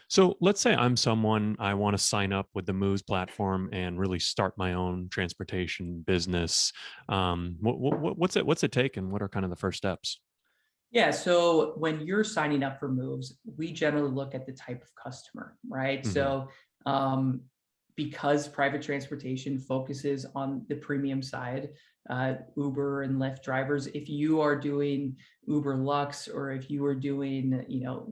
So let's say I'm someone I want to sign up with the Moves platform and really start my own transportation business. What's it take, and what are kind of the first steps? Yeah, so when you're signing up for moves, we generally look at the type of customer, right? Hmm. Um, because private transportation focuses on the premium side, Uber and Lyft drivers, if you are doing Uber Lux or if you are doing,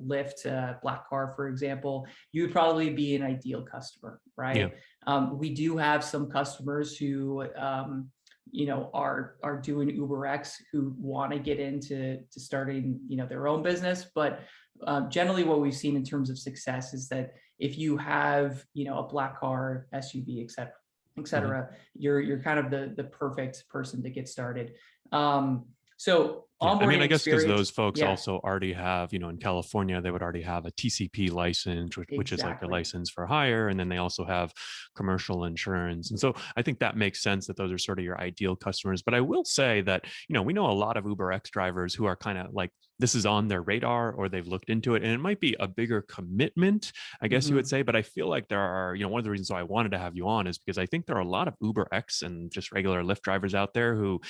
Lyft Black Car, for example, you would probably be an ideal customer, Yeah, right? We do have some customers who are doing UberX who want to get into starting their own business. But generally, what we've seen in terms of success is that if you have a black car, SUV, et hmm, cetera, you're kind of the perfect person to get started. So yeah. I mean, onboarding I guess because experience, those folks yeah, also already have, in California, they would already have a TCP license, which is like a exactly, license for hire, and then they also have commercial insurance. And so I think that makes sense that those are sort of your ideal customers. But I will say that, we know a lot of UberX drivers who are kind of like, this is on their radar or they've looked into it, and it might be a bigger commitment, I guess you would hmm say. But I feel like there are, one of the reasons why I wanted to have you on is because I think there are a lot of UberX and just regular Lyft drivers out there who,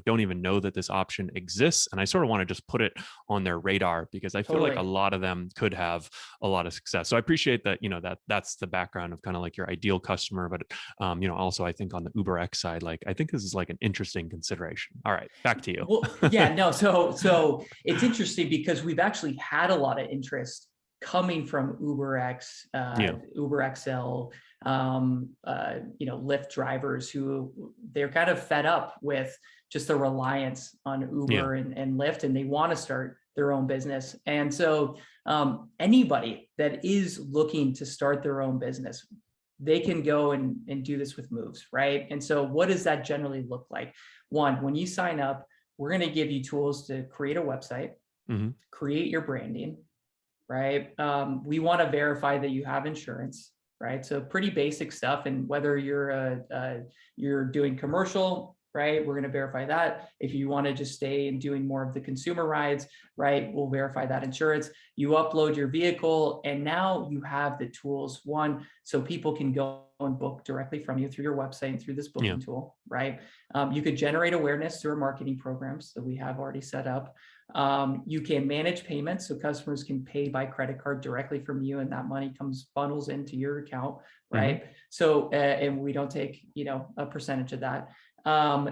don't even know that this option exists. And I sort of want to just put it on their radar because I feel like a totally. lot of them could have a lot of success. So I appreciate that, that's the background of kind of like your ideal customer. But, also I think on the UberX side, like, I think this is like an interesting consideration. All right, back to you. Well, yeah, no. So it's interesting because we've actually had a lot of interest coming from UberX, Yeah. Uber XL, Lyft drivers who they're kind of fed up with just the reliance on Yeah. Uber and Lyft, and they want to start their own business. And so anybody that is looking to start their own business, they can go and do this with moves, right? And so what does that generally look like? One, when you sign up, we're going to give you tools to create a website, Hmm. create your branding, right? We want to verify that you have insurance, right? So pretty basic stuff. And whether you're doing commercial, right, we're going to verify that. If you want to just stay and doing more of the consumer rides, right, we'll verify that insurance. You upload your vehicle, and now you have the tools. One, so people can go and book directly from you through your website and through this Yeah. booking tool, right? You could generate awareness through our marketing programs that we have already set up. You can manage payments, so customers can pay by credit card directly from you, and that money comes funnels into your account, Hmm. right? So, and we don't take a percentage of that.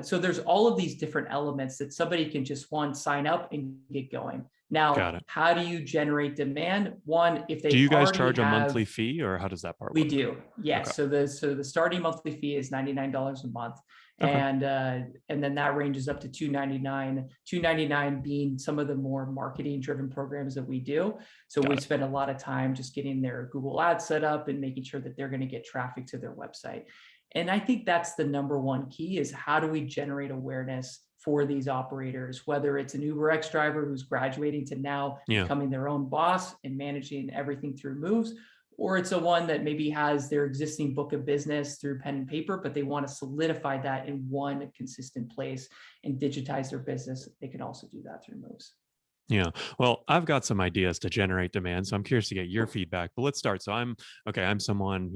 So there's all of these different elements that somebody can just sign up and get going. Got Now, it. how do you generate demand? One, if Do they you guys already charge a monthly have fee, or how does that part we work? do, Okay. yes. So the starting monthly fee is $99 a month, Okay. and then that ranges up to 299. 299 being some of the more marketing driven programs that we do. So we Got it. spend a lot of time just getting their Google Ads set up and making sure that they're going to get traffic to their website. And I think that's the number one key is how do we generate awareness for these operators, whether it's an UberX driver who's graduating to now Yeah. becoming their own boss and managing everything through moves, or it's a one that maybe has their existing book of business through pen and paper, but they want to solidify that in one consistent place and digitize their business. They can also do that through moves. Yeah. Well, I've got some ideas to generate demand, so I'm curious to get your feedback. But let's start. So I'm okay. I'm someone,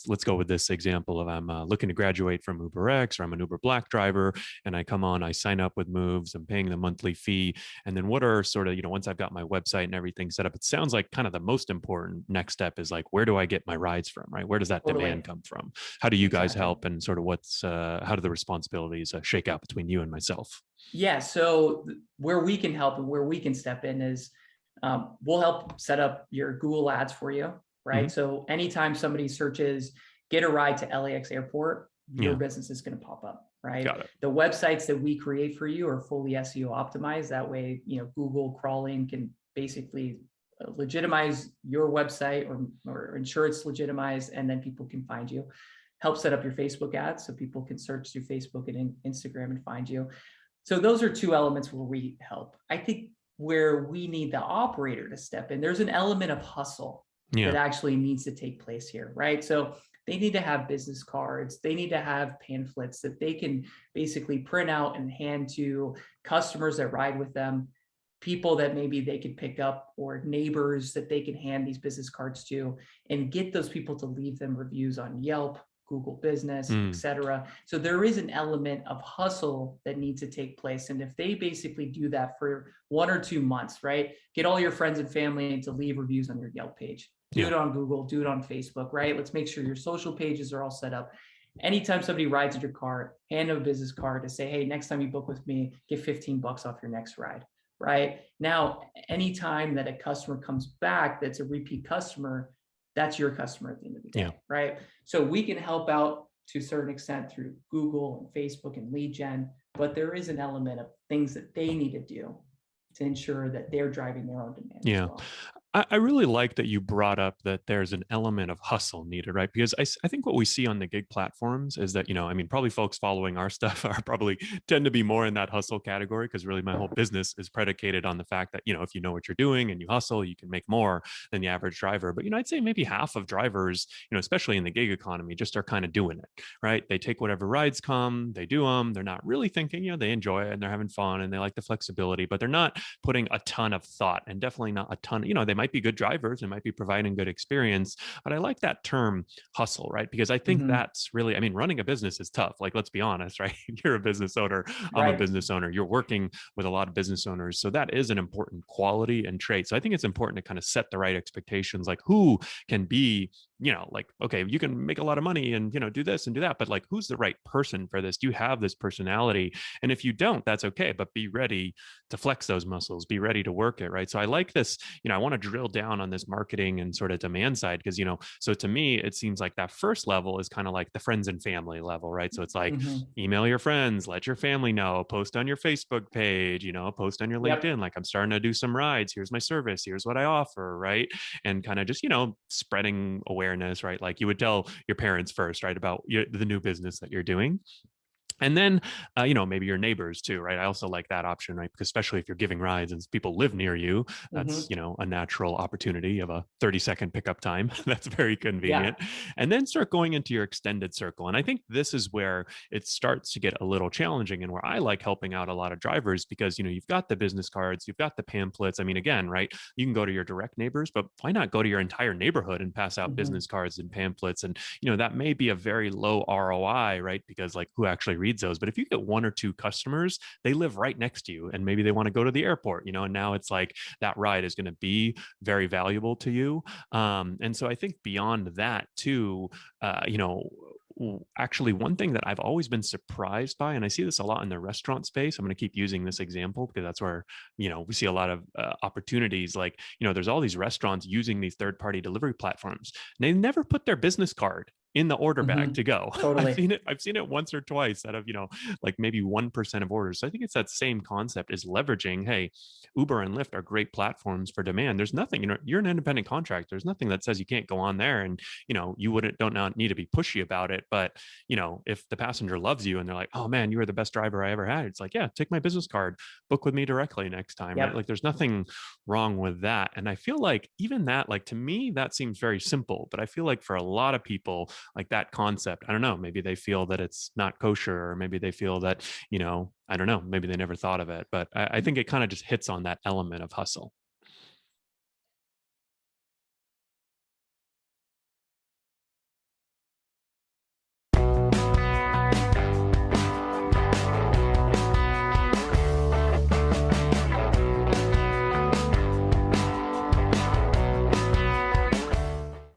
let's go with this example of I'm looking to graduate from UberX, or I'm an Uber Black driver, and I come on, I sign up with Moves, I'm paying the monthly fee, and then what are sort of, once I've got my website and everything set up, it sounds like kind of the most important next step is like, where do I get my rides from, right? Where does that demand Totally. come from? How do you guys Exactly. help, and sort of how do the responsibilities shake out between you and myself? Yeah. So where we can help and where we can step in is we'll help set up your Google Ads for you, Hmm. right? So anytime somebody searches get a ride to LAX airport, your Yeah. business is going to pop up, right? Got it. The websites that we create for you are fully SEO optimized. That way, Google crawling can basically legitimize your website or ensure it's legitimized, and then people can find you. Help set up your Facebook ads so people can search through Facebook and Instagram and find you. So those are two elements where we help. I think where we need the operator to step in, there's an element of hustle that Yeah. actually needs to take place here, right? So they need to have business cards, they need to have pamphlets that they can basically print out and hand to customers that ride with them. people that maybe they could pick up, or neighbors that they can hand these business cards to, and get those people to leave them reviews on Yelp, Google Business, Mm, etc. So there is an element of hustle that needs to take place. And if they basically do that for 1 or 2 months, right? Get all your friends and family to leave reviews on your Yelp page. Do yeah. it on Google, do it on Facebook, right? Let's make sure your social pages are all set up. Anytime somebody rides in your car, hand them a business card to say, hey, next time you book with me, get 15 bucks off your next ride, right? Now, anytime that a customer comes back that's a repeat customer, that's your customer at the end of the Yeah. day, right? So we can help out to a certain extent through Google and Facebook and lead gen, but there is an element of things that they need to do to ensure that they're driving their own demand as Yeah. well. I really like that you brought up that there's an element of hustle needed, right? Because I think what we see on the gig platforms is that, I mean, probably folks following our stuff are probably tend to be more in that hustle category, because really my whole business is predicated on the fact that, if you know what you're doing and you hustle, you can make more than the average driver. But, I'd say maybe half of drivers, especially in the gig economy, just are kind of doing it, right? They take whatever rides come, they do them. They're not really thinking, they enjoy it and they're having fun and they like the flexibility, but they're not putting a ton of thought, and definitely not a ton, they might be good drivers, they might be providing good experience, but I like that term hustle, right? Because I think Mhm. that's really, I mean, running a business is tough. Like, let's be honest, right? You're a business owner, I'm a Right. business owner, you're working with a lot of business owners. So that is an important quality and trait. So I think it's important to kind of set the right expectations, like who can be, like, okay, you can make a lot of money and, do this and do that, but like, who's the right person for this? Do you have this personality? And if you don't, that's okay, but be ready to flex those muscles, be ready to work it, right? So I like this, I want to drill down on this marketing and sort of demand side, because, so to me, it seems like that first level is kind of like the friends and family level, right? So it's like, Mhm. email your friends, let your family know, post on your Facebook page, post on your Yep. LinkedIn, like, I'm starting to do some rides, here's my service, here's what I offer, right? And kind of just, spreading awareness, right? Like you would tell your parents first, right, about the new business that you're doing. And then, maybe your neighbors too, right? I also like that option, right? Because especially if you're giving rides and people live near you, that's, Mhm. a natural opportunity of a 30-second pickup time. That's very Yeah. convenient. And then start going into your extended circle. And I think this is where it starts to get a little challenging, and where I like helping out a lot of drivers, because, you've got the business cards, you've got the pamphlets. I mean, again, right? You can go to your direct neighbors, but why not go to your entire neighborhood and pass out Mhm. business cards and pamphlets? And, that may be a very low ROI, right? Because like, who actually reads those? But if you get one or two customers, they live right next to you and maybe they want to go to the airport, and now it's like that ride is going to be very valuable to you. And so I think beyond that too, actually one thing that I've always been surprised by, and I see this a lot in the restaurant space, I'm going to keep using this example because that's where, we see a lot of opportunities. Like, there's all these restaurants using these third party delivery platforms, and they never put their business card in the order bag to Mhm. go. Totally. I've seen it once or twice out of, like maybe 1% of orders. So I think it's that same concept, is leveraging, hey, Uber and Lyft are great platforms for demand. There's nothing, you're an independent contractor. There's nothing that says you can't go on there, and, you don't not need to be pushy about it. But, if the passenger loves you and they're like, oh man, you were the best driver I ever had, it's like, yeah, take my business card, book with me directly next time, right? Yep. Like there's nothing wrong with that. And I feel like even that, like to me, that seems very simple, but I feel like for a lot of people, like that concept, I don't know, maybe they feel that it's not kosher, or maybe they feel that, I don't know, maybe they never thought of it, but I think it kind of just hits on that element of hustle.